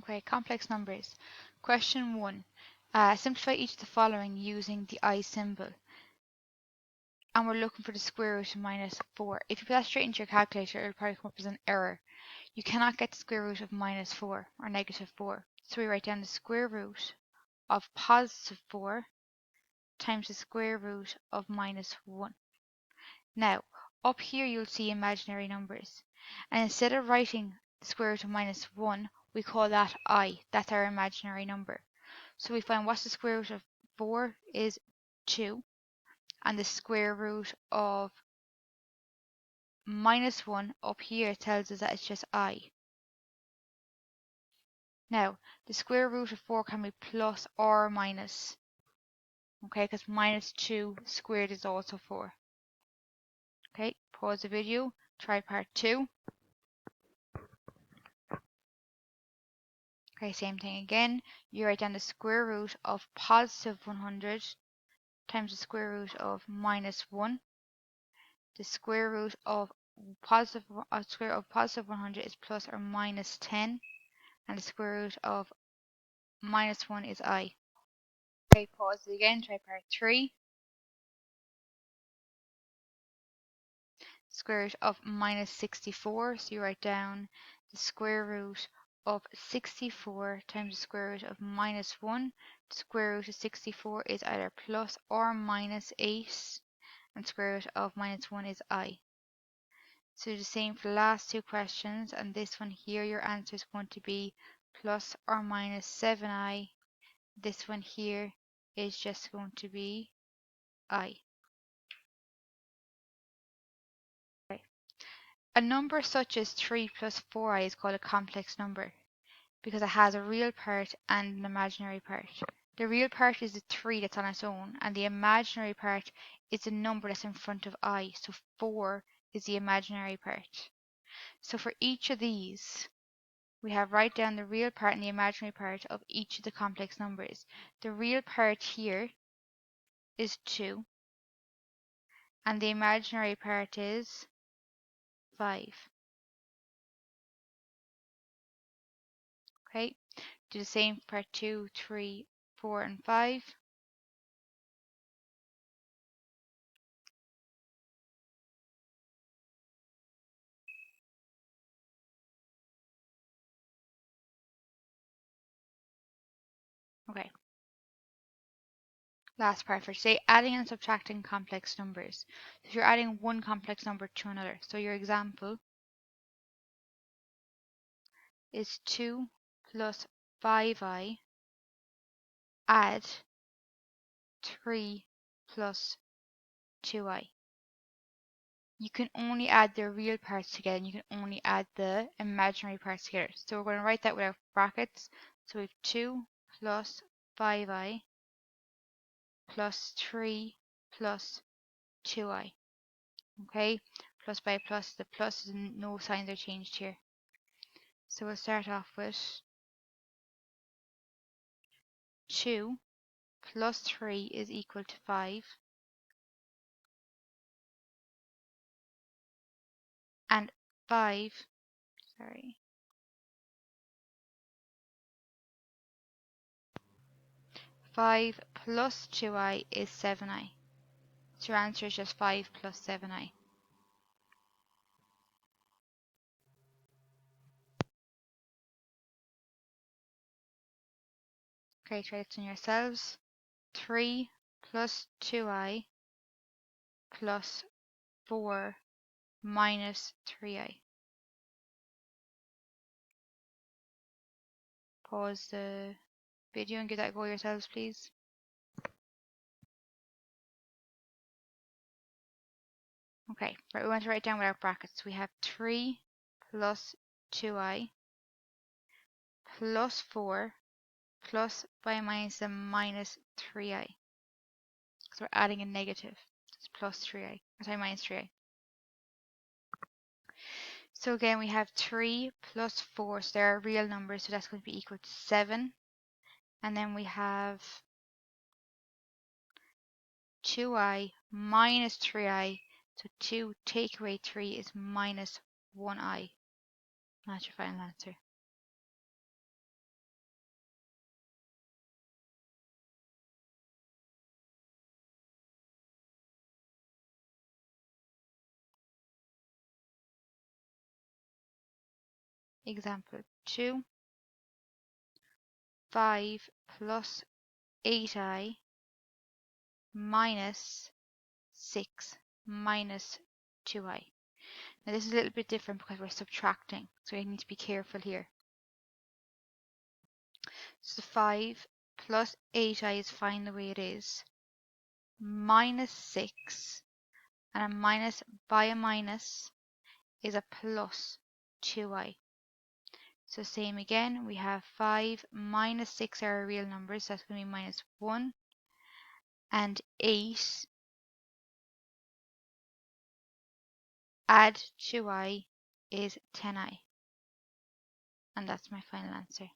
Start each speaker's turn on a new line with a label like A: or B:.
A: Okay, complex numbers. Question 1. Simplify each of the following using the I symbol. And we're looking for the square root of minus 4. If you put that straight into your calculator, it'll probably come up as an error. You cannot get the square root of minus 4 or negative 4. So we write down the square root of positive 4 times the square root of minus 1. Now, up here you'll see imaginary numbers. And instead of writing the square root of minus 1, we call that I. That's our imaginary number. So we find what's the square root of 4 is 2. And the square root of minus 1 up here tells us that it's just I. Now, the square root of 4 can be plus or minus. Okay, because minus 2 squared is also 4. Okay, pause the video, try part 2. Okay, same thing again. You write down the square root of positive 100 times the square root of minus 1. The square root of positive 100 is plus or minus 10. And the square root of minus 1 is I. Okay, pause it again, try part 3. Square root of minus 64, so you write down the square root of 64 times the square root of minus 1. The square root of 64 is either plus or minus 8, and square root of minus 1 is I. So the same for the last two questions, and this one here, your answer is going to be plus or minus 7i. This one here is just going to be I. Okay. A number such as 3 plus 4i is called a complex number because it has a real part and an imaginary part. The real part is the 3 that's on its own, and the imaginary part is the number that's in front of I, so 4 is the imaginary part. So for each of these, we have write down the real part and the imaginary part of each of the complex numbers. The real part here is 2, and the imaginary part is 5. Okay, do the same for part 2, 3, 4, and 5. Okay, last part for today, adding and subtracting complex numbers. So if you're adding one complex number to another, so your example is 2 plus 5i add 3 plus 2i. You can only add the real parts together, and you can only add the imaginary parts together. So we're going to write that without brackets. So we have 2 plus 5i plus 3 plus 2i. Okay, plus by plus, the plus, no signs are changed here. So we'll start off with 2 plus 3 is equal to 5. And 5 plus 2i is 7i. So your answer is just 5 plus 7i. Okay, try this on yourselves. 3 plus 2i plus 4 minus 3i. Pause the video and give that a go yourselves, please. Okay, right, we want to write down without brackets. We have 3 plus 2i plus 4 plus by minus the minus 3i. So we're adding a negative. It's plus 3i. Sorry, minus 3i. So again, we have 3 plus 4. So there are real numbers, so that's going to be equal to 7. And then we have 2i minus 3i. So 2 take away 3 is minus 1i. That's your final answer. example 2, 5 plus 8i minus 6 minus 2i. Now this is a little bit different because we're subtracting, so we need to be careful here. So 5 plus 8i is fine the way it is. Minus 6, and a minus by a minus is a plus 2i. So same again, we have 5 minus 6 are our real numbers, so that's going to be minus 1, and 8 add 2i is 10i. And that's my final answer.